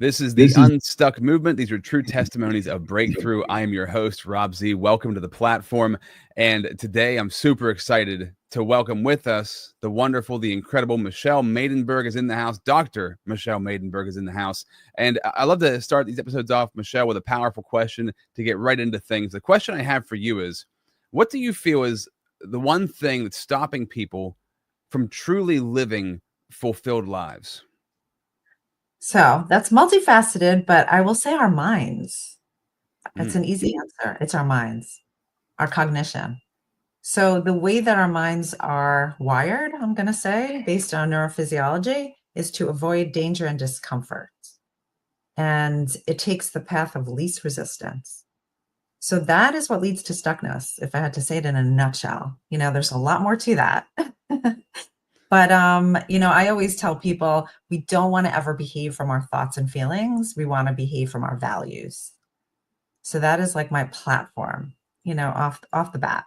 This is the Unstuck movement. These are true testimonies of breakthrough. I am your host, Rob Z. Welcome to the platform. And today I'm super excited to welcome with us the wonderful, the incredible Michelle Maidenberg is in the house. Dr. Michelle Maidenberg is in the house. And I love to start these episodes off, Michelle, with a powerful question to get right into things. The question I have for you is, what do you feel is the one thing that's stopping people from truly living fulfilled lives? So that's multifaceted, but I will say our minds. It's an easy answer. It's our minds, our cognition. So the way that our minds are wired, I'm going to say, based on neurophysiology, is to avoid danger and discomfort. And it takes the path of least resistance. So that is what leads to stuckness, if I had to say it in a nutshell. You know, there's a lot more to that. But, I always tell people we don't want to ever behave from our thoughts and feelings. We want to behave from our values. So that is like my platform, off the bat.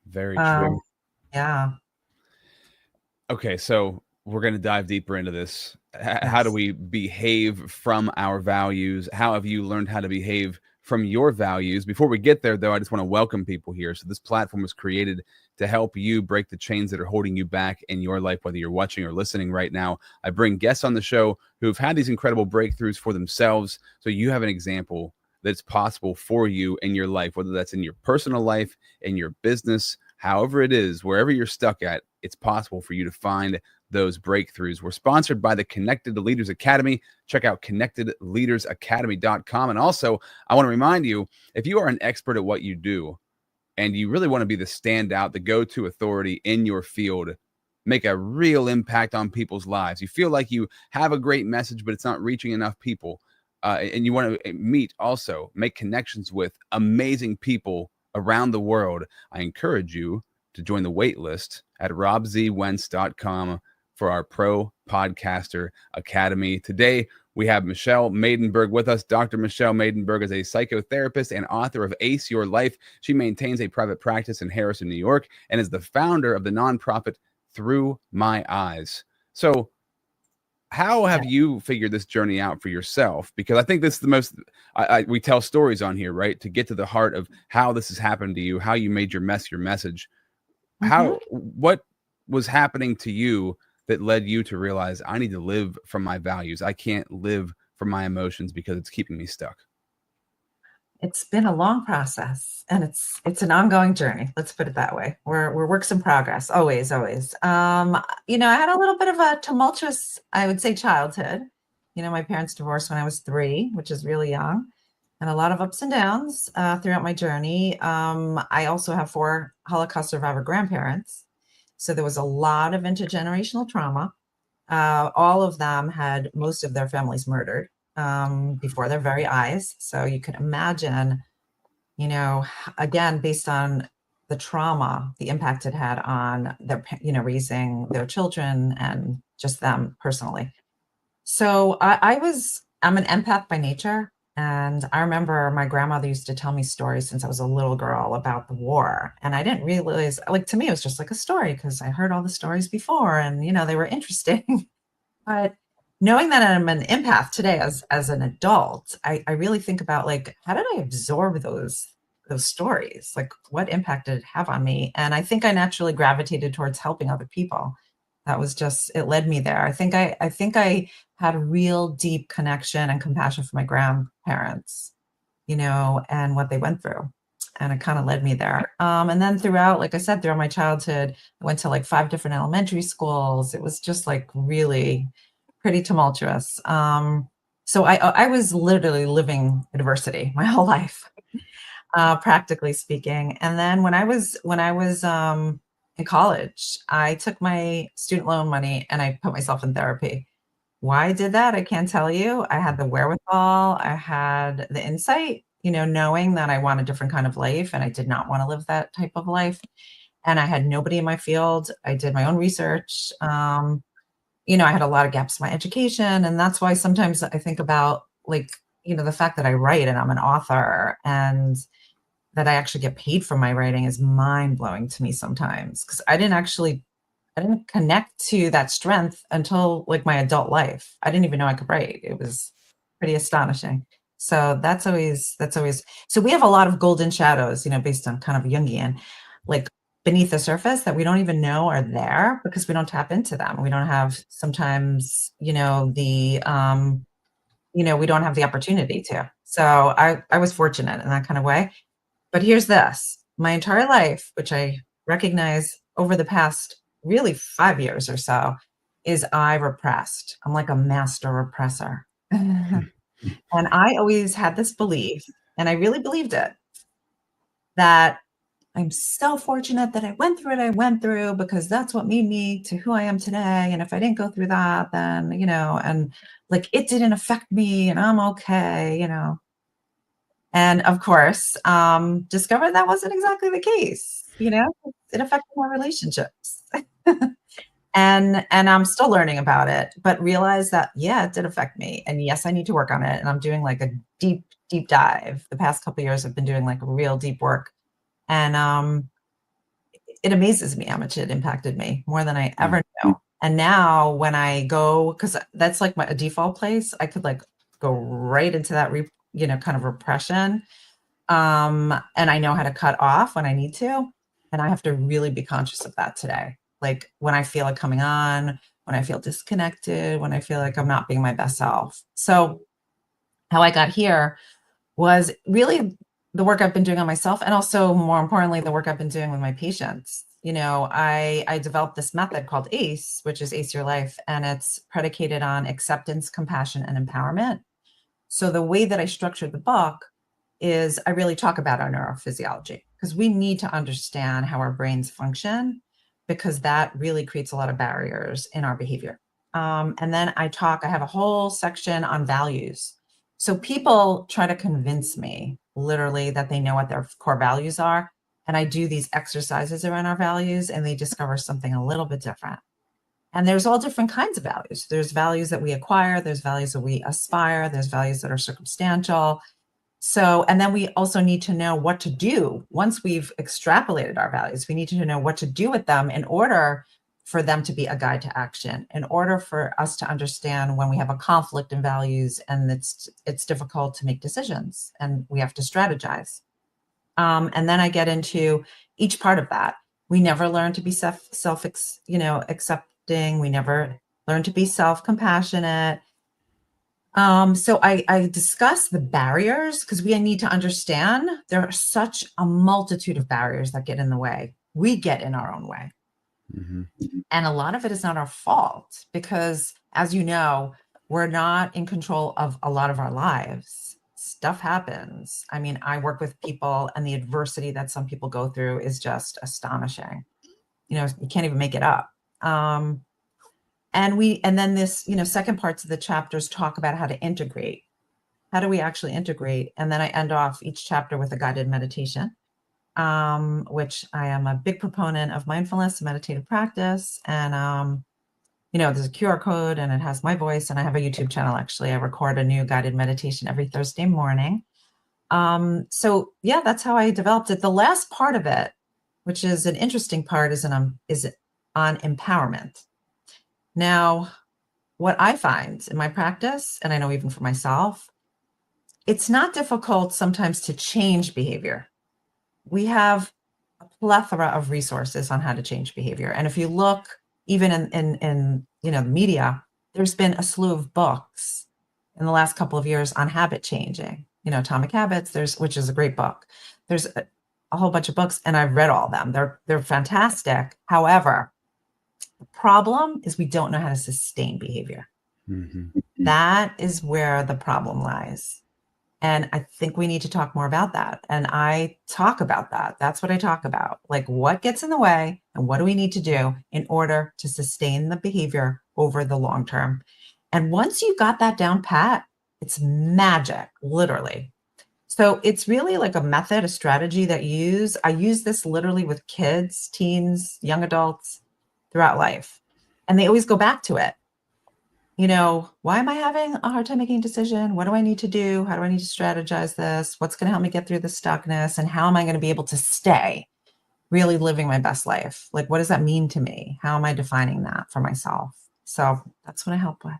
Very true. Yeah. Okay, so we're going to dive deeper into this. How Yes. do we behave from our values? How have you learned how to behave from your values? Before we get there, though, I just want to welcome people here. So this platform was created to help you break the chains that are holding you back in your life, whether you're watching or listening right now. I bring guests on the show who've had these incredible breakthroughs for themselves, so you have an example that's possible for you in your life, whether that's in your personal life, in your business, however it is, wherever you're stuck at, it's possible for you to find those breakthroughs. We're sponsored by the Connected Leaders Academy. Check out connectedleadersacademy.com. And also, I want to remind you, if you are an expert at what you do and you really want to be the standout, the go-to authority in your field, make a real impact on people's lives, you feel like you have a great message, but it's not reaching enough people, and you want to make connections with amazing people around the world, I encourage you to join the wait list at robzwentz.com for our Pro Podcaster Academy. Today, we have Michelle Maidenberg with us. Dr. Michelle Maidenberg is a psychotherapist and author of Ace Your Life. She maintains a private practice in Harrison, New York, and is the founder of the nonprofit Thru My Eyes. So how have you figured this journey out for yourself? Because I think this is the most, we tell stories on here, right? To get to the heart of how this has happened to you, how you made your message. What was happening to you that led you to realize I need to live from my values? I can't live from my emotions because it's keeping me stuck. It's been a long process, and it's an ongoing journey. Let's put it that way. We're works in progress, always. I had a little bit of a tumultuous, I would say, childhood. My parents divorced when I was 3, which is really young, and a lot of ups and downs throughout my journey. I also have 4 Holocaust survivor grandparents, so there was a lot of intergenerational trauma. All of them had most of their families murdered before their very eyes. So you can imagine, again, based on the trauma, the impact it had on their, raising their children and just them personally. So I'm an empath by nature. And I remember my grandmother used to tell me stories since I was a little girl about the war. And I didn't realize, to me, it was just like a story because I heard all the stories before and, they were interesting. But knowing that I'm an empath today as an adult, I really think about how did I absorb those stories? What impact did it have on me? And I think I naturally gravitated towards helping other people. That was just, it led me there. I think I had a real deep connection and compassion for my grandparents, and what they went through. And it kind of led me there. And then throughout my childhood, I went to 5 different elementary schools. It was just really pretty tumultuous. So I was literally living adversity my whole life, practically speaking. And then when I was in college, I took my student loan money and I put myself in therapy. Why I did that, I can't tell you. I had the wherewithal. I had the insight, knowing that I want a different kind of life and I did not want to live that type of life. And I had nobody in my field. I did my own research. I had a lot of gaps in my education. And that's why sometimes I think about the fact that I write and I'm an author and that I actually get paid for my writing is mind blowing to me sometimes. Cause I didn't connect to that strength until my adult life. I didn't even know I could write. It was pretty astonishing. So that's always, so we have a lot of golden shadows, based on kind of Jungian, like beneath the surface that we don't even know are there because we don't tap into them. We don't have sometimes, we don't have the opportunity to. So I was fortunate in that kind of way. But here's this, my entire life, which I recognize over the past really 5 years or so, is I repressed. I'm like a master repressor. And I always had this belief, and I really believed it, that I'm so fortunate that I went through what I went through because that's what made me to who I am today. And if I didn't go through that, then, and like it didn't affect me and I'm okay. And of course, discovered that wasn't exactly the case. It affected my relationships. And I'm still learning about it, but realize that, yeah, it did affect me. And yes, I need to work on it. And I'm doing like a deep, deep dive. The past couple of years, I've been doing like real deep work. And it amazes me how much it impacted me more than I ever knew. And now when I go, because that's like a default place, I could like go right into that, kind of repression. And I know how to cut off when I need to. And I have to really be conscious of that today. Like when I feel it coming on, when I feel disconnected, when I feel like I'm not being my best self. So how I got here was really the work I've been doing on myself, and also more importantly, the work I've been doing with my patients. I developed this method called ACE, which is Ace Your Life, and it's predicated on acceptance, compassion, and empowerment. So the way that I structured the book is I really talk about our neurophysiology because we need to understand how our brains function, because that really creates a lot of barriers in our behavior. And then I have a whole section on values. So people try to convince me literally that they know what their core values are. And I do these exercises around our values and they discover something a little bit different. And there's all different kinds of values. There's values that we acquire. There's values that we aspire. There's values that are circumstantial. So, and then we also need to know what to do once we've extrapolated our values. We need to know what to do with them in order for them to be a guide to action, in order for us to understand when we have a conflict in values and it's difficult to make decisions and we have to strategize. And then I get into each part of that. We never learn to be accepting. We never learn to be self-compassionate. So I discuss the barriers because we need to understand there are such a multitude of barriers that get in the way. We get in our own way. Mm-hmm. And a lot of it is not our fault because, as you know, we're not in control of a lot of our lives. Stuff happens. I mean, I work with people and the adversity that some people go through is just astonishing. You can't even make it up. And then this, second parts of the chapters talk about how to integrate. How do we actually integrate? And then I end off each chapter with a guided meditation, which I am a big proponent of mindfulness, meditative practice. And, there's a QR code and it has my voice, and I have a YouTube channel. Actually, I record a new guided meditation every Thursday morning. So yeah, that's how I developed it. The last part of it, which is an interesting part, is on empowerment. Now, what I find in my practice, and I know even for myself, it's not difficult sometimes to change behavior. We have a plethora of resources on how to change behavior. And if you look even in the media, there's been a slew of books in the last couple of years on habit changing, Atomic Habits, which is a great book. There's a whole bunch of books and I've read all of them. They're fantastic. However, the problem is we don't know how to sustain behavior. Mm-hmm. That is where the problem lies. And I think we need to talk more about that. And I talk about that. That's what I talk about. Like what gets in the way and what do we need to do in order to sustain the behavior over the long term? And once you got that down pat, it's magic, literally. So it's really like a method, a strategy that I use this literally with kids, teens, young adults throughout life. And they always go back to it. Why am I having a hard time making a decision? What do I need to do? How do I need to strategize this? What's going to help me get through the stuckness? And how am I going to be able to stay really living my best life? Like, what does that mean to me? How am I defining that for myself? So that's what I help with.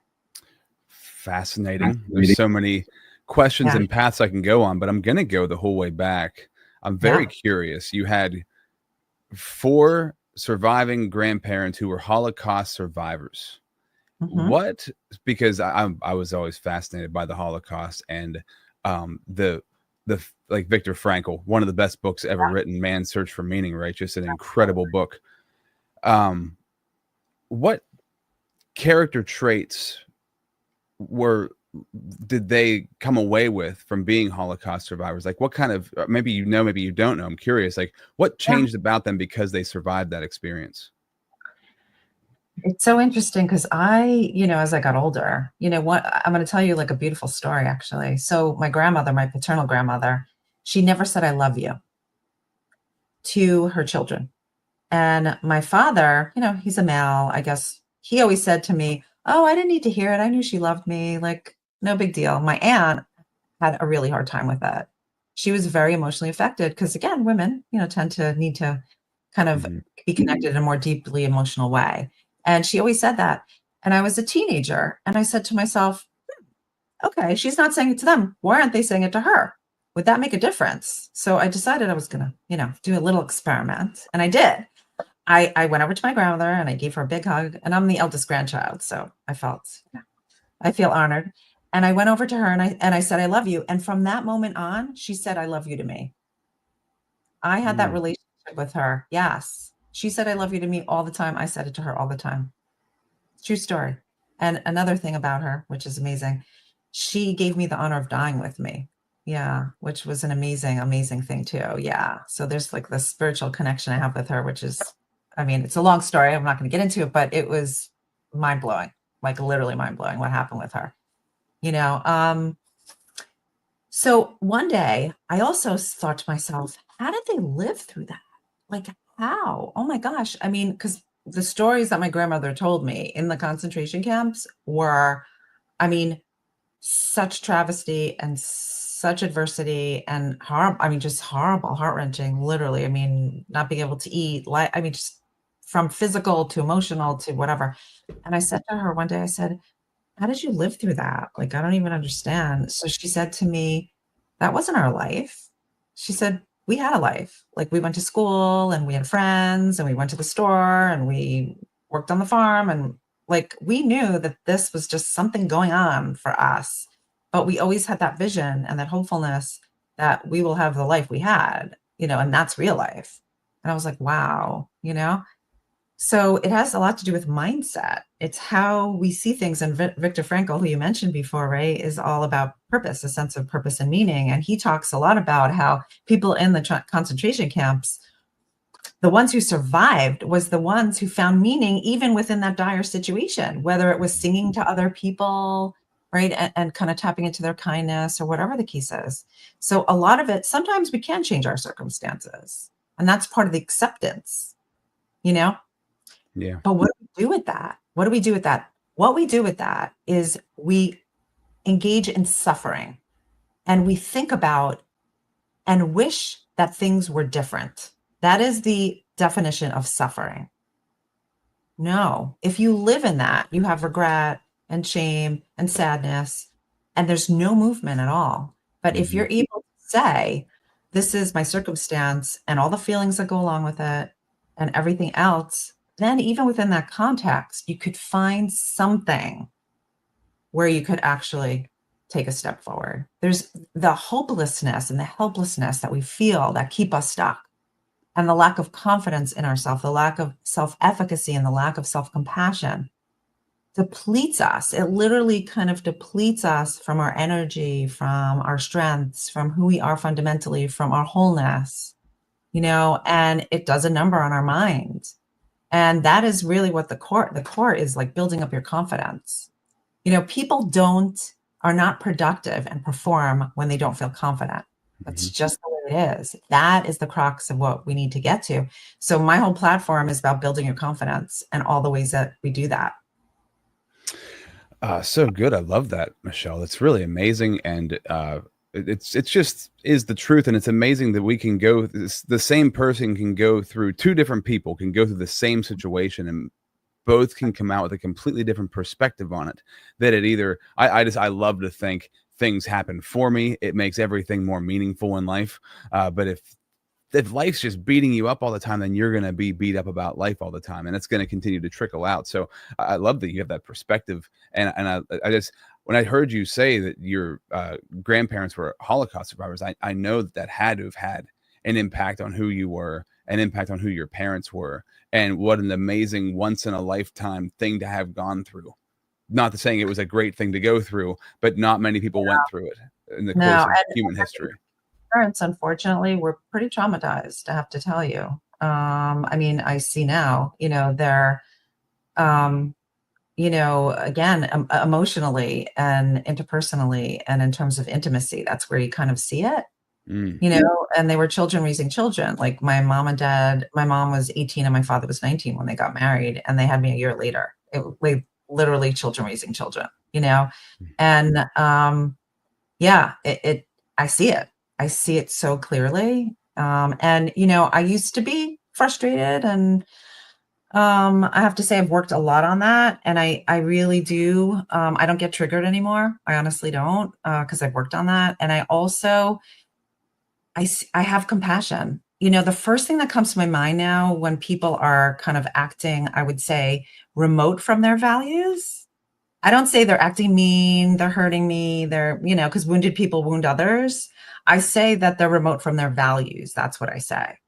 fascinating. There's so many questions and paths I can go on, but I'm going to go the whole way back. I'm very curious. You had 4 surviving grandparents who were Holocaust survivors. What, because I was always fascinated by the Holocaust and the like Viktor Frankl, one of the best books ever written, Man's Search for Meaning, right? Just an incredible book. What character traits did they come away with from being Holocaust survivors? Like what kind of, maybe you know, maybe you don't know, I'm curious, like what changed about them because they survived that experience? It's so interesting because as I got older, I'm going to tell you like a beautiful story, actually. So my grandmother, my paternal grandmother, she never said, I love you to her children. And my father, he's a male, I guess he always said to me, oh, I didn't need to hear it. I knew she loved me. Like, no big deal. My aunt had a really hard time with that. She was very emotionally affected because, again, women, tend to need to kind of be connected in a more deeply emotional way. And she always said that. And I was a teenager and I said to myself, okay, she's not saying it to them. Why aren't they saying it to her? Would that make a difference? So I decided I was going to, do a little experiment. And I did. I went over to my grandmother and I gave her a big hug. And I'm the eldest grandchild. So I feel honored. And I went over to her and I said, I love you. And from that moment on, she said, I love you to me. I had that relationship with her. Yes. She said, I love you to me all the time. I said it to her all the time. True story. And another thing about her, which is amazing, she gave me the honor of dying with me. Yeah. Which was an amazing, amazing thing too. Yeah. So there's like this spiritual connection I have with her, which is, it's a long story. I'm not going to get into it, but it was mind blowing, like literally mind blowing what happened with her, So one day I also thought to myself, how did they live through that? Like how? Oh my gosh. Because the stories that my grandmother told me in the concentration camps were, such travesty and such adversity and just horrible, heart-wrenching, literally. Not being able to eat, just from physical to emotional to whatever. And I said to her one day, I said, how did you live through that? Like, I don't even understand. So she said to me, that wasn't our life. She said, we had a life. Like we went to school and we had friends and we went to the store and we worked on the farm. And like, we knew that this was just something going on for us, but we always had that vision and that hopefulness that we will have the life we had, and that's real life. And I was like, wow, So it has a lot to do with mindset. It's how we see things. And Viktor Frankl, who you mentioned before, Ray, is all about purpose, a sense of purpose and meaning. And he talks a lot about how people in the concentration camps, the ones who survived was the ones who found meaning even within that dire situation, whether it was singing to other people, right, and kind of tapping into their kindness or whatever the case is. So a lot of it, sometimes we can change our circumstances. And that's part of the acceptance, Yeah. But what do we do with that? What do we do with that? What we do with that is we engage in suffering and we think about and wish that things were different. That is the definition of suffering. No, if you live in that, you have regret and shame and sadness, and there's no movement at all. But if you're able to say, this is my circumstance and all the feelings that go along with it and everything else, then even within that context, you could find something where you could actually take a step forward. There's the hopelessness and the helplessness that we feel that keep us stuck, and the lack of confidence in ourselves, the lack of self-efficacy and the lack of self-compassion depletes us. It literally kind of depletes us from our energy, from our strengths, from who we are fundamentally, from our wholeness, and it does a number on our mind. And that is really what the core is, like building up your confidence. People are not productive and perform when they don't feel confident. That's just the way it is. That is the crux of what we need to get to. So my whole platform is about building your confidence and all the ways that we do that. So good. I love that, Michelle. It's really amazing. And it's just is the truth. And it's amazing that we can the same person can go through, two different people can go through the same situation and both can come out with a completely different perspective on it. That it either, I love to think things happen for me. It makes everything more meaningful in life. But if life's just beating you up all the time, then you're going to be beat up about life all the time, and it's going to continue to trickle out. So I love that you have that perspective. And I just, when I heard you say that your grandparents were Holocaust survivors, I know that had to have had an impact on who you were, an impact on who your parents were, and what an amazing once in a lifetime thing to have gone through. Not to saying it was a great thing to go through, but not many people went through it in the course of human history. Parents, unfortunately, were pretty traumatized, I have to tell you. I mean, I see now, they're, again, emotionally and interpersonally and in terms of intimacy, that's where you kind of see it, and they were children raising children. Like my mom and dad, my mom was 18 and my father was 19 when they got married, and they had me a year later. We literally children raising children, and I see it. I see it so clearly. And, I used to be frustrated, and I have to say I've worked a lot on that. And I really do. I don't get triggered anymore. I honestly don't, because I've worked on that. And I also, I have compassion. The first thing that comes to my mind now when people are kind of acting, I would say, remote from their values. I don't say they're acting mean, they're hurting me, they're, because wounded people wound others. I say that they're remote from their values. That's what I say.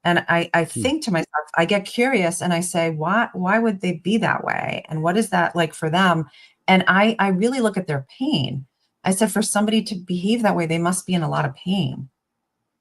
And I think to myself, I get curious and I say, why would they be that way? And what is that like for them? And I really look at their pain. I said, for somebody to behave that way, they must be in a lot of pain.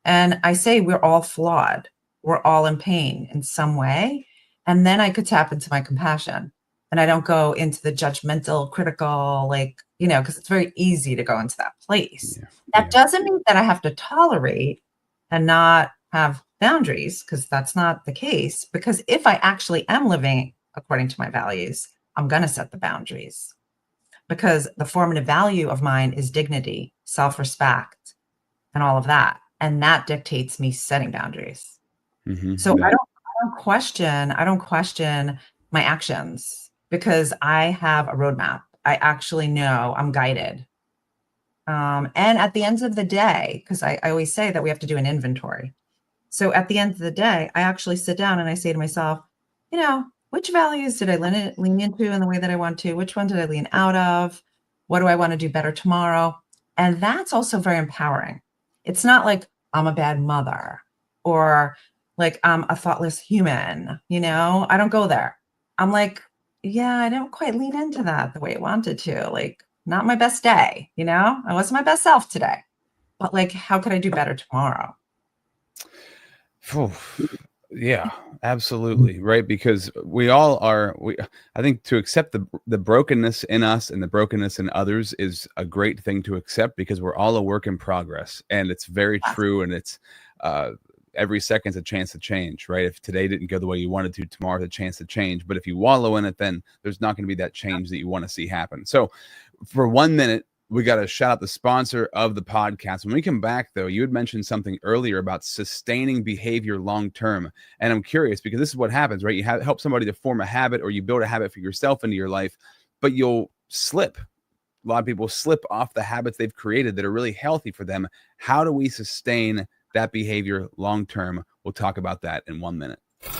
And I say, we're all flawed. We're all in pain in some way. And then I could tap into my compassion. And I don't go into the judgmental, critical, because it's very easy to go into that place. That doesn't mean that I have to tolerate and not have boundaries, because that's not the case. Because if I actually am living according to my values, I'm going to set the boundaries. Because the formative value of mine is dignity, self-respect, and all of that. And that dictates me setting boundaries. So I don't question my actions, because I have a roadmap. I actually know I'm guided. And at the end of the day, because I always say that we have to do an inventory. So at the end of the day, I actually sit down and I say to myself, which values did I lean into in the way that I want to? Which one did I lean out of? What do I want to do better tomorrow? And that's also very empowering. It's not like I'm a bad mother or like I'm a thoughtless human. I don't go there. I'm like, yeah, I don't quite lean into that the way I wanted to. Like, not my best day, I wasn't my best self today. But like, how could I do better tomorrow? Yeah, absolutely. Right. Because we all are, I think to accept the brokenness in us and the brokenness in others is a great thing to accept, because we're all a work in progress, and it's very true. And it's, every second's a chance to change, right? If today didn't go the way you wanted to, tomorrow's a chance to change. But if you wallow in it, then there's not going to be that change that you want to see happen. So for 1 minute, we got to shout out the sponsor of the podcast. When we come back, though, you had mentioned something earlier about sustaining behavior long term. And I'm curious, because this is what happens, right? You help somebody to form a habit, or you build a habit for yourself into your life, but you'll slip. A lot of people slip off the habits they've created that are really healthy for them. How do we sustain that behavior long term? We'll talk about that in 1 minute.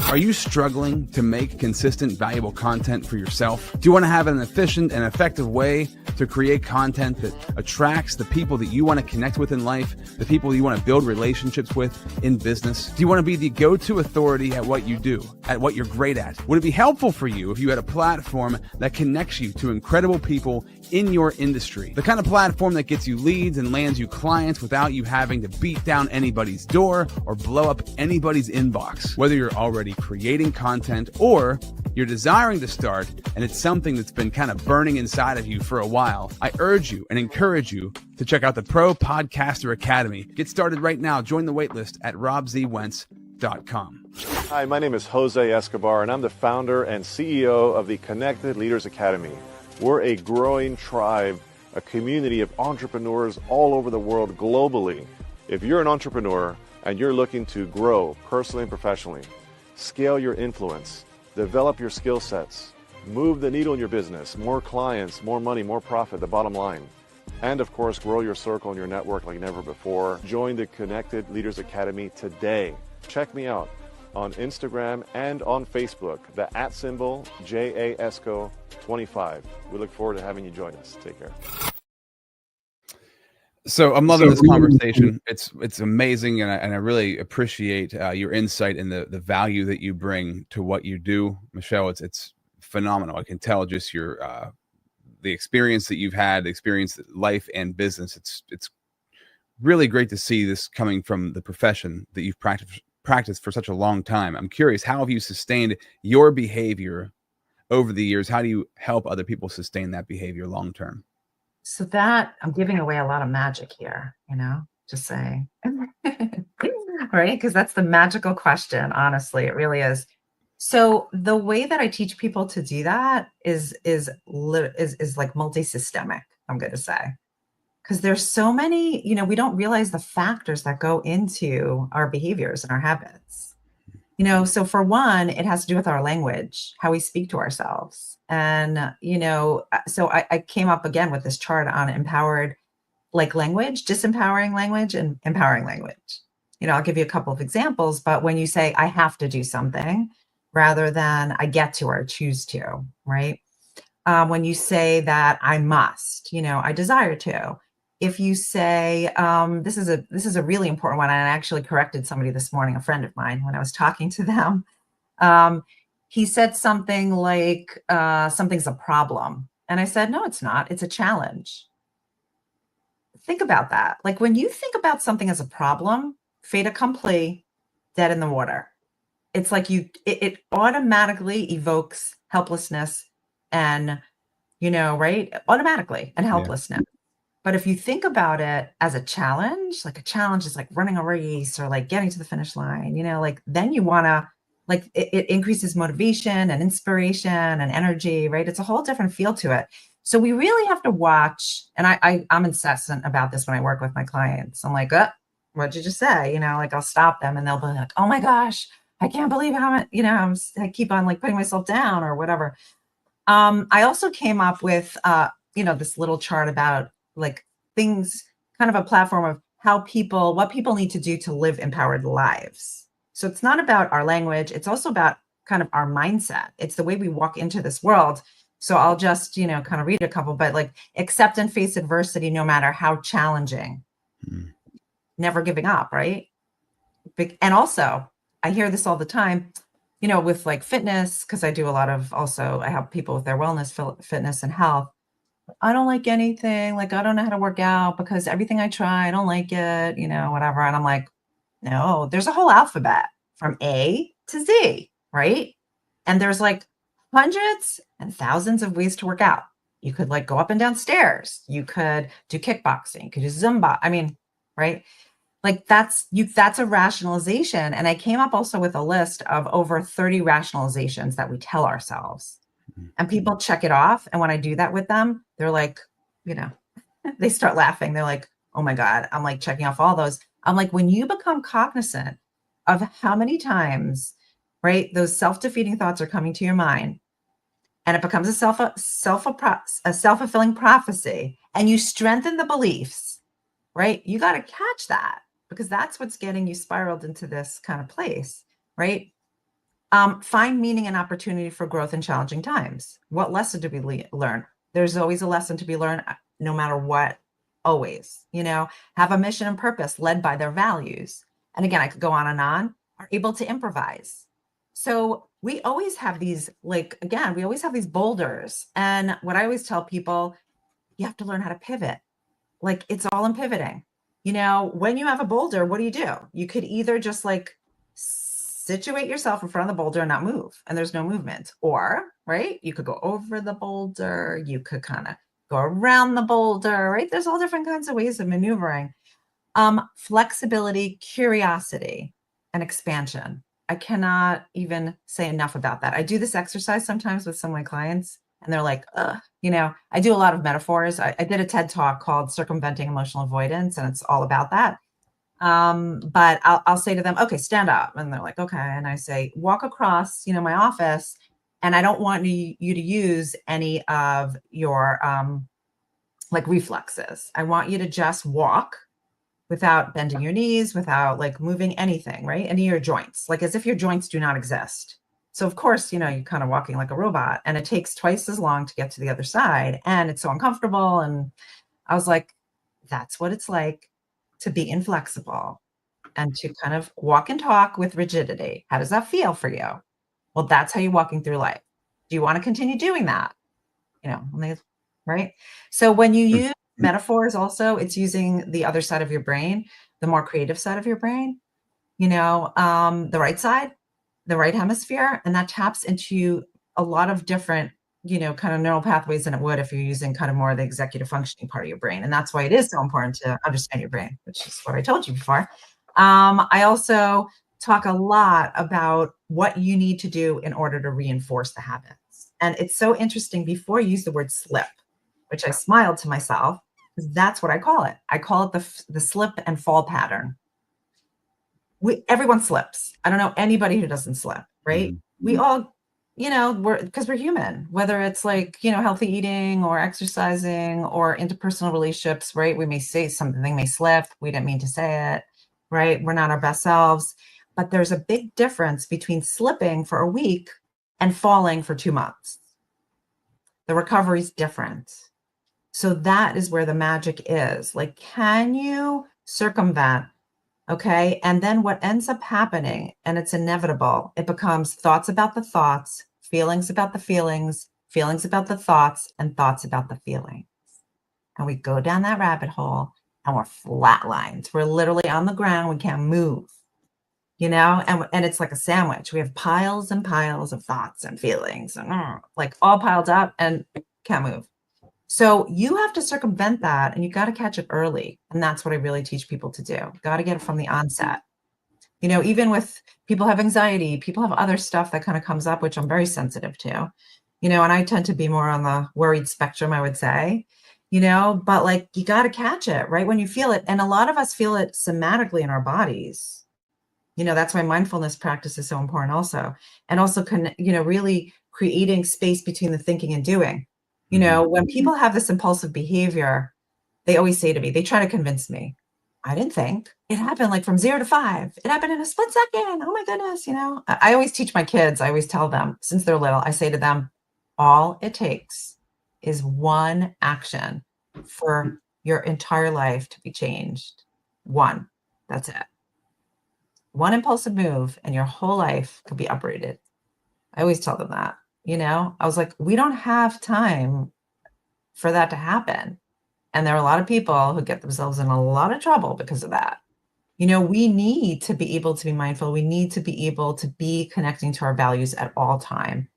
Are you struggling to make consistent, valuable content for yourself? Do you want to have an efficient and effective way to create content that attracts the people that you want to connect with in life, the people you want to build relationships with in business? Do you want to be the go-to authority at what you do, at what you're great at? Would it be helpful for you if you had a platform that connects you to incredible people in your industry? The kind of platform that gets you leads and lands you clients without you having to beat down anybody's door or blow up anybody's inbox. Whether you're already creating content or you're desiring to start and it's something that's been kind of burning inside of you for a while, I urge you and encourage you to check out the Pro Podcaster Academy. Get started right now. Join the waitlist at robzwentz.com. Hi, my name is Jose Escobar, and I'm the founder and CEO of the Connected Leaders Academy. We're a growing tribe, a community of entrepreneurs all over the world globally. If you're an entrepreneur and you're looking to grow personally and professionally, scale your influence, develop your skill sets, Move the needle in your business. More clients, more money, more profit, the bottom line. And of course, grow your circle and your network like never before. Join the Connected Leaders Academy today. Check me out on Instagram and on Facebook, the @ JAESCO25. We look forward to having you join us. Take care. So I'm loving this conversation. It's amazing, and I really appreciate your insight and the value that you bring to what you do, Michelle. It's phenomenal. I can tell just your the experience that you've had, experience life and business. It's really great to see this coming from the profession that you've practiced for such a long time. I'm curious, how have you sustained your behavior over the years? How do you help other people sustain that behavior long term? So that I'm giving away a lot of magic here, just saying, right? Because that's the magical question. Honestly, it really is. So the way that I teach people to do that is like multi-systemic, I'm going to say, because there's so many, we don't realize the factors that go into our behaviors and our habits. So for one, it has to do with our language, how we speak to ourselves. And, so I came up again with this chart on empowered language, disempowering language, and empowering language. I'll give you a couple of examples, but when you say I have to do something rather than I get to or choose to, right? When you say that I must, I desire to. If you say, this is a really important one, and I actually corrected somebody this morning, a friend of mine, when I was talking to them. He said something like, something's a problem. And I said, no, it's not. It's a challenge. Think about that. Like when you think about something as a problem, fait accompli, dead in the water. It's like it automatically evokes helplessness and, right? Automatically and helplessness. Yeah. But if you think about it as a challenge, like a challenge is like running a race or like getting to the finish line, then you want to, it increases motivation and inspiration and energy, right? It's a whole different feel to it. So we really have to watch, and I'm incessant about this when I work with my clients. I'm like, what'd you just say? I'll stop them and they'll be like, oh my gosh, I can't believe how much, I keep on putting myself down or whatever. I also came up with, this little chart about things, kind of a platform of what people need to do to live empowered lives. So it's not about our language. It's also about kind of our mindset. It's the way we walk into this world. So I'll just, kind of read a couple, but accept and face adversity, no matter how challenging, never giving up. Right. And also I hear this all the time, with fitness, because I do a lot of, also I help people with their wellness, fitness and health. I don't like anything. I don't know how to work out because everything I try, I don't like it, whatever. And I'm like, no, there's a whole alphabet from A to Z, right? And there's hundreds and thousands of ways to work out. You could go up and down stairs. You could do kickboxing. You could do Zumba. I mean, right? That's a rationalization. And I came up also with a list of over 30 rationalizations that we tell ourselves. And people check it off. And when I do that with them, they're like, they start laughing. They're like, oh my God, I'm checking off all those. I'm like, when you become cognizant of how many times, right, those self-defeating thoughts are coming to your mind, and it becomes a self-fulfilling prophecy, and you strengthen the beliefs, right? You got to catch that, because that's what's getting you spiraled into this kind of place, right? Find meaning and opportunity for growth in challenging times. What lesson do we learn? There's always a lesson to be learned, no matter what, always, have a mission and purpose led by their values. And again, I could go on and on, are able to improvise. So we always have these, we always have these boulders. And what I always tell people, you have to learn how to pivot. It's all in pivoting. When you have a boulder, what do? You could either just situate yourself in front of the boulder and not move, and there's no movement. Or, right, you could go over the boulder, you could kind of go around the boulder, right? There's all different kinds of ways of maneuvering. Flexibility, curiosity, and expansion. I cannot even say enough about that. I do this exercise sometimes with some of my clients, and they're like, I do a lot of metaphors. I did a TED talk called Circumventing Emotional Avoidance, and it's all about that. But I'll say to them, okay, stand up. And they're like, okay. And I say, walk across, my office And I don't want you to use any of your like reflexes. I want you to just walk without bending your knees, without like moving anything, right? Any of your joints, like as if your joints do not exist. So of course, you know, you're kind of walking like a robot, and it takes twice as long to get to the other side, and it's so uncomfortable. And I was like, that's what it's like to be inflexible and to kind of walk and talk with rigidity. How does that feel for you? Well, that's how you're walking through life. Do you want to continue doing that? You know, right? So when you use metaphors also, it's using the other side of your brain, the more creative side of your brain, you know, the right side, the right hemisphere, and that taps into a lot of different, you know, kind of neural pathways than it would if you're using kind of more of the executive functioning part of your brain. And that's why it is so important to understand your brain, which is what I told you before. I also talk a lot about what you need to do in order to reinforce the habits. And it's so interesting, before you use the word slip, which I smiled to myself, because that's what I call it. I call it the slip and fall pattern. Everyone slips. I don't know anybody who doesn't slip, right? We all, you know, because we're human, whether it's like, you know, healthy eating or exercising or interpersonal relationships, right? We may say something, may slip. We didn't mean to say it, right? We're not our best selves. But there's a big difference between slipping for a week and falling for 2 months. The recovery is different. So that is where the magic is. Like, can you circumvent? Okay. And then what ends up happening, and it's inevitable, it becomes thoughts about the thoughts, feelings about the feelings, feelings about the thoughts, and thoughts about the feelings. And we go down that rabbit hole and we're flatlined. We're literally on the ground. We can't move, you know, and it's like a sandwich. We have piles and piles of thoughts and feelings and like all piled up and can't move. So you have to circumvent that, and you got to catch it early. And that's what I really teach people to do. Got to get it from the onset. You know, even with people have anxiety, people have other stuff that kind of comes up, which I'm very sensitive to, you know, and I tend to be more on the worried spectrum, I would say, you know, but like, you got to catch it right when you feel it. And a lot of us feel it somatically in our bodies. You know, that's why mindfulness practice is so important also. And also, you know, really creating space between the thinking and doing. You know, when people have this impulsive behavior, they always say to me, they try to convince me, I didn't think. It happened like from 0 to 5. It happened in a split second. Oh my goodness. You know, I always teach my kids, I always tell them since they're little, I say to them, all it takes is one action for your entire life to be changed. One, that's it. One impulsive move and your whole life could be uprooted. I always tell them that. You know, I was like, we don't have time for that to happen. And there are a lot of people who get themselves in a lot of trouble because of that. You know, we need to be able to be mindful. We need to be able to be connecting to our values at all time.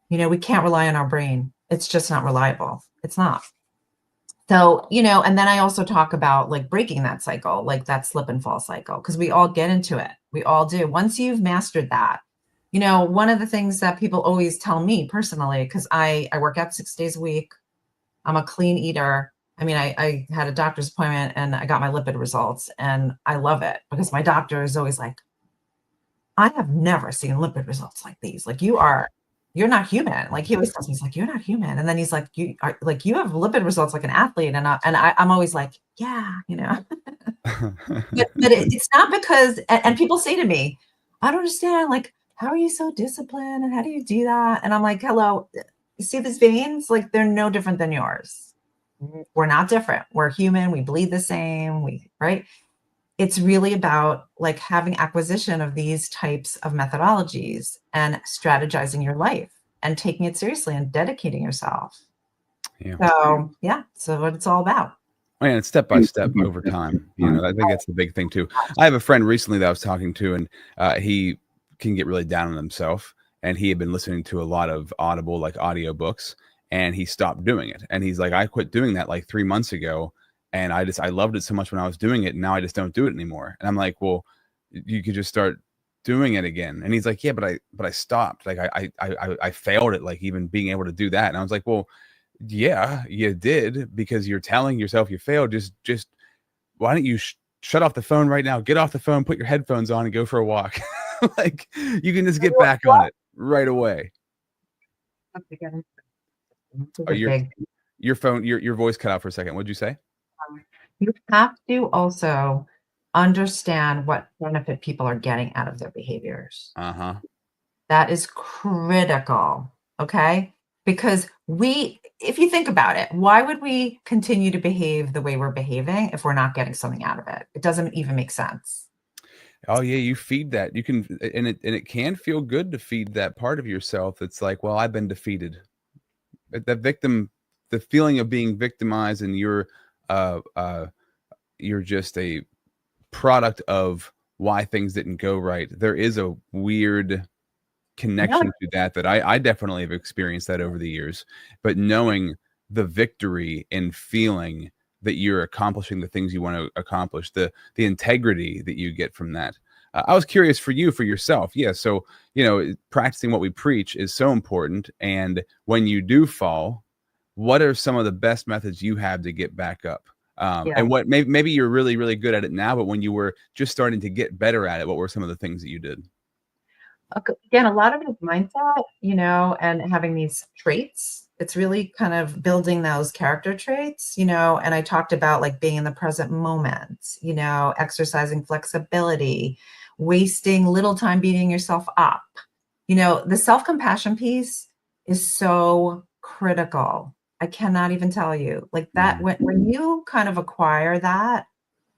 You know, we can't rely on our brain. It's just not reliable. It's not. So, you know, and then I also talk about like breaking that cycle, like that slip and fall cycle, because we all get into it. We all do. Once you've mastered that, you know, one of the things that people always tell me personally, because I work out 6 days a week. I'm a clean eater. I mean, I had a doctor's appointment and I got my lipid results, and I love it because my doctor is always like, I have never seen lipid results like these. Like, you're not human. Like, he always tells me, he's like, you're not human. And then he's like, you have lipid results like an athlete. And I'm always like, yeah, you know, but it's not because, and people say to me, I don't understand. Like, how are you so disciplined? And how do you do that? And I'm like, hello, you see these veins? Like, they're no different than yours. We're not different. We're human. We bleed the same. Right? It's really about like having acquisition of these types of methodologies and strategizing your life and taking it seriously and dedicating yourself. Yeah. So yeah, so what it's all about. And it's step by step over time. You know, I think that's the big thing too. I have a friend recently that I was talking to, and he can get really down on himself, and he had been listening to a lot of Audible, like audiobooks, and he stopped doing it. And he's like, I quit doing that like 3 months ago. And I loved it so much when I was doing it. And now I just don't do it anymore. And I'm like, well, you could just start doing it again. And he's like, yeah, but I stopped. Like I failed at like even being able to do that. And I was like, well, yeah, you did, because you're telling yourself you failed. Just why don't you shut off the phone right now? Get off the phone, put your headphones on, and go for a walk. Like, you can just get back on it right away. have to get into this. This is Are a big. your phone, your voice cut out for a second. What'd you say? You have to also understand what benefit people are getting out of their behaviors. Uh-huh. That is critical, okay? Because if you think about it, why would we continue to behave the way we're behaving if we're not getting something out of it? It doesn't even make sense. Oh yeah, you feed that. You can, and it can feel good to feed that part of yourself. It's like, well, I've been defeated. That victim, the feeling of being victimized, and you're just a product of why things didn't go right. There is a weird connection to that I definitely have experienced that over the years. But knowing the victory and feeling that you're accomplishing the things you want to accomplish, the integrity that you get from that. I was curious for yourself. Yeah. So, practicing what we preach is so important. And when you do fall, what are some of the best methods you have to get back up? And what maybe you're really, really good at it now, but when you were just starting to get better at it, what were some of the things that you did? Again, a lot of it is mindset, and having these traits. It's really kind of building those character traits, and I talked about like being in the present moment, exercising flexibility, wasting little time beating yourself up. The self-compassion piece is so critical. I cannot even tell you like that. When you kind of acquire that,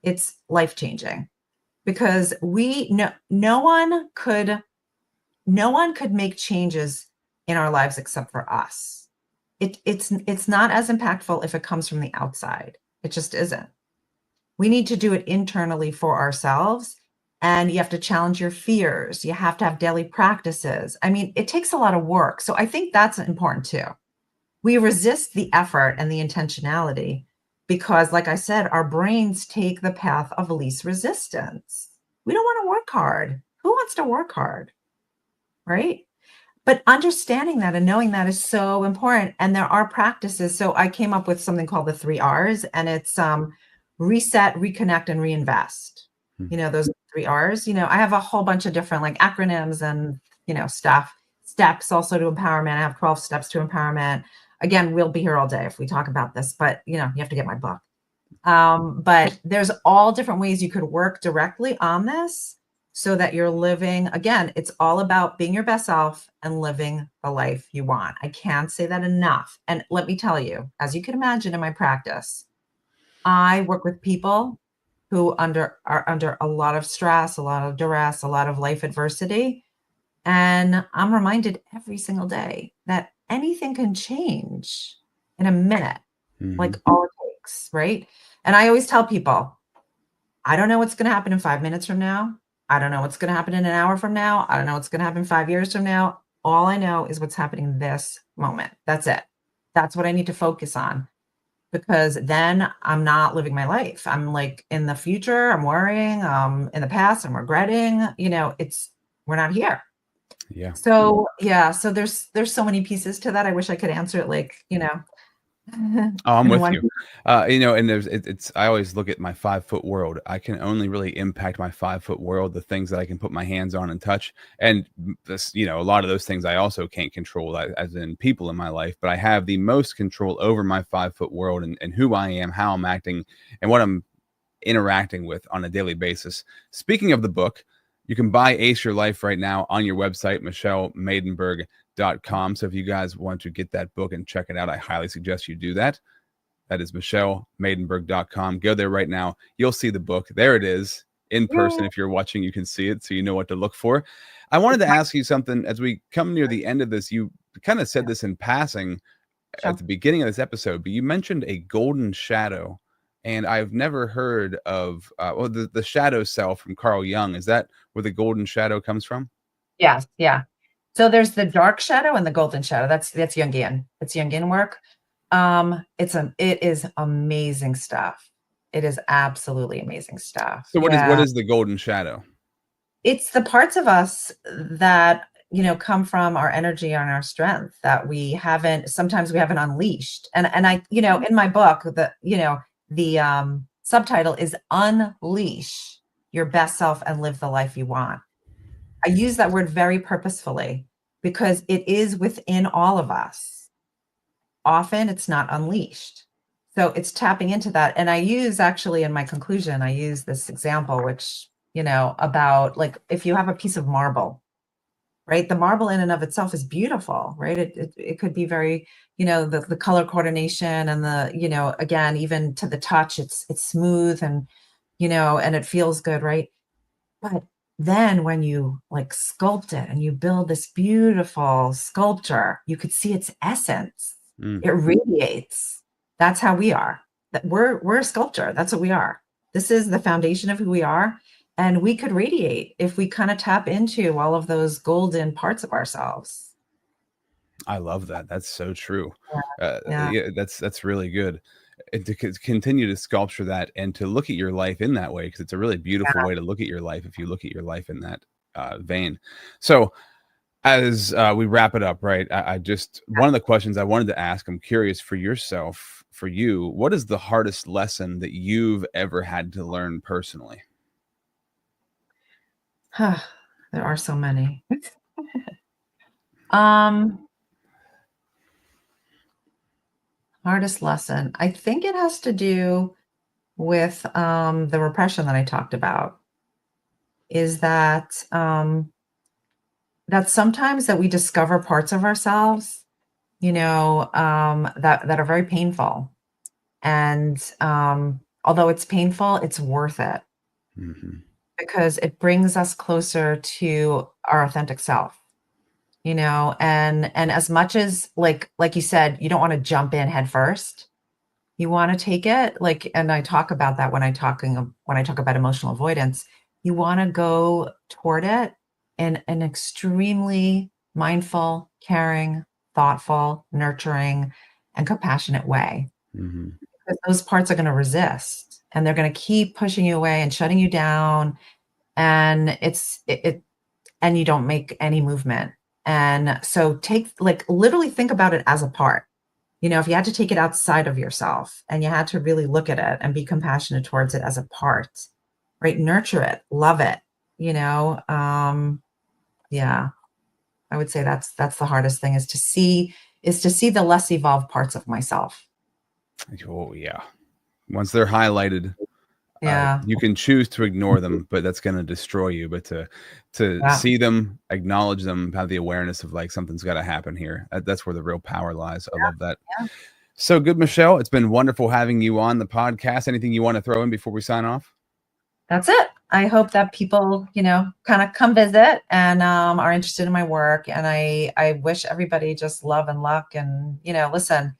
it's life-changing because no one could make changes in our lives except for us. It's not as impactful if it comes from the outside. It just isn't. We need to do it internally for ourselves. And you have to challenge your fears. You have to have daily practices. I mean, it takes a lot of work. So I think that's important too. We resist the effort and the intentionality because, like I said, our brains take the path of least resistance. We don't want to work hard. Who wants to work hard? Right? But understanding that and knowing that is so important. And there are practices. So I came up with something called the 3 R's, and it's reset, reconnect, and reinvest. Those 3 R's. I have a whole bunch of different like acronyms and, steps also to empowerment. I have 12 steps to empowerment. Again, we'll be here all day if we talk about this, but you have to get my book. But there's all different ways you could work directly on this so that you're living, again, it's all about being your best self and living the life you want. I can't say that enough. And let me tell you, as you can imagine in my practice, I work with people who are under a lot of stress, a lot of duress, a lot of life adversity. And I'm reminded every single day that anything can change in a minute, like all it takes, right? And I always tell people, I don't know what's going to happen in 5 minutes from now. I don't know what's going to happen in an hour from now. I don't know what's going to happen 5 years from now. All I know is what's happening this moment. That's it. That's what I need to focus on, because then I'm not living my life. I'm like in the future, I'm worrying. In the past, I'm regretting. We're not here. Yeah. So so there's so many pieces to that. I wish I could answer it like, Oh, I'm with you. And it's I always look at my 5-foot world. I can only really impact my 5-foot world, the things that I can put my hands on and touch. And this, a lot of those things I also can't control, as in people in my life, but I have the most control over my 5-foot world and who I am, how I'm acting, and what I'm interacting with on a daily basis. Speaking of the book, you can buy Ace Your Life right now on your website, MichelleMaidenberg.com. So if you guys want to get that book and check it out, I highly suggest you do that. That is MichelleMaidenberg.com. Go there right now. You'll see the book. There it is in person. If you're watching, you can see it, so you know what to look for. I wanted to ask you something as we come near the end of this. You kind of said this in passing at the beginning of this episode, but you mentioned a golden shadow. And I've never heard of the shadow self from Carl Jung. Is that where the golden shadow comes from? Yes. Yeah. So there's the dark shadow and the golden shadow. That's Jungian. It's Jungian work. It is amazing stuff. It is absolutely amazing stuff. So what is the golden shadow? It's the parts of us that, come from our energy and our strength that sometimes we haven't unleashed. And I, in my book, the subtitle is Unleash Your Best Self and Live the Life You Want. I use that word very purposefully because it is within all of us. Often it's not unleashed. So it's tapping into that. And I use, actually, in my conclusion, I use this example, which, about like, if you have a piece of marble, right? The marble in and of itself is beautiful, right? It could be very, the color coordination and the, again, even to the touch, it's smooth and, and it feels good, right? But then when you like sculpt it and you build this beautiful sculpture, you could see its essence. It radiates. That's how we are. That we're a sculptor. That's what we are. This is the foundation of who we are. And we could radiate if we kind of tap into all of those golden parts of ourselves. I love that. That's so true. Yeah. That's really good. And to continue to sculpture that and to look at your life in that way, because it's a really beautiful way to look at your life if you look at your life in that vein. So as we wrap it up, right, I just, one of the questions I wanted to ask, I'm curious for yourself, for you, what is the hardest lesson that you've ever had to learn personally? There are so many. Hardest lesson. I think it has to do with the repression that I talked about, is that that sometimes that we discover parts of ourselves, that are very painful. And although it's painful, it's worth it. Because it brings us closer to our authentic self, and as much as like you said, you don't want to jump in head first. You want to take it and I talk about that when I talk about emotional avoidance. You want to go toward it in an extremely mindful, caring, thoughtful, nurturing, and compassionate way. Because those parts are going to resist and they're going to keep pushing you away and shutting you down. And and you don't make any movement. And so literally think about it as a part. If you had to take it outside of yourself and you had to really look at it and be compassionate towards it as a part, right? Nurture it, love it, yeah, I would say that's the hardest thing, is to see the less evolved parts of myself. Oh yeah. Once they're highlighted, you can choose to ignore them, but that's going to destroy you. But to see them, acknowledge them, have the awareness of like, something's got to happen here. That's where the real power lies. I love that. So good, Michelle. It's been wonderful having you on the podcast. Anything you want to throw in before we sign off? That's it. I hope that people, kind of come visit and are interested in my work. And I wish everybody just love and luck. And, listen,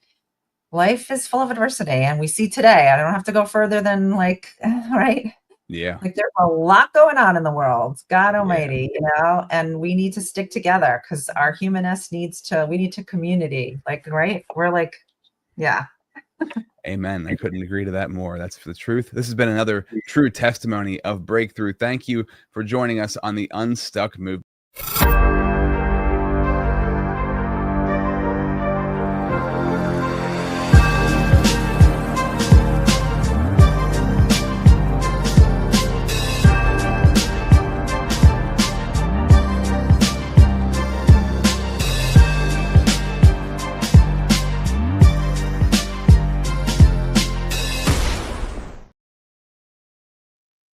life is full of adversity, and we see today, I don't have to go further than right? Yeah. There's a lot going on in the world, God almighty, and we need to stick together because our humanness we need to community, right? We're yeah. Amen. I couldn't agree to that more. That's the truth. This has been another true testimony of breakthrough. Thank you for joining us on the Unstuck movement.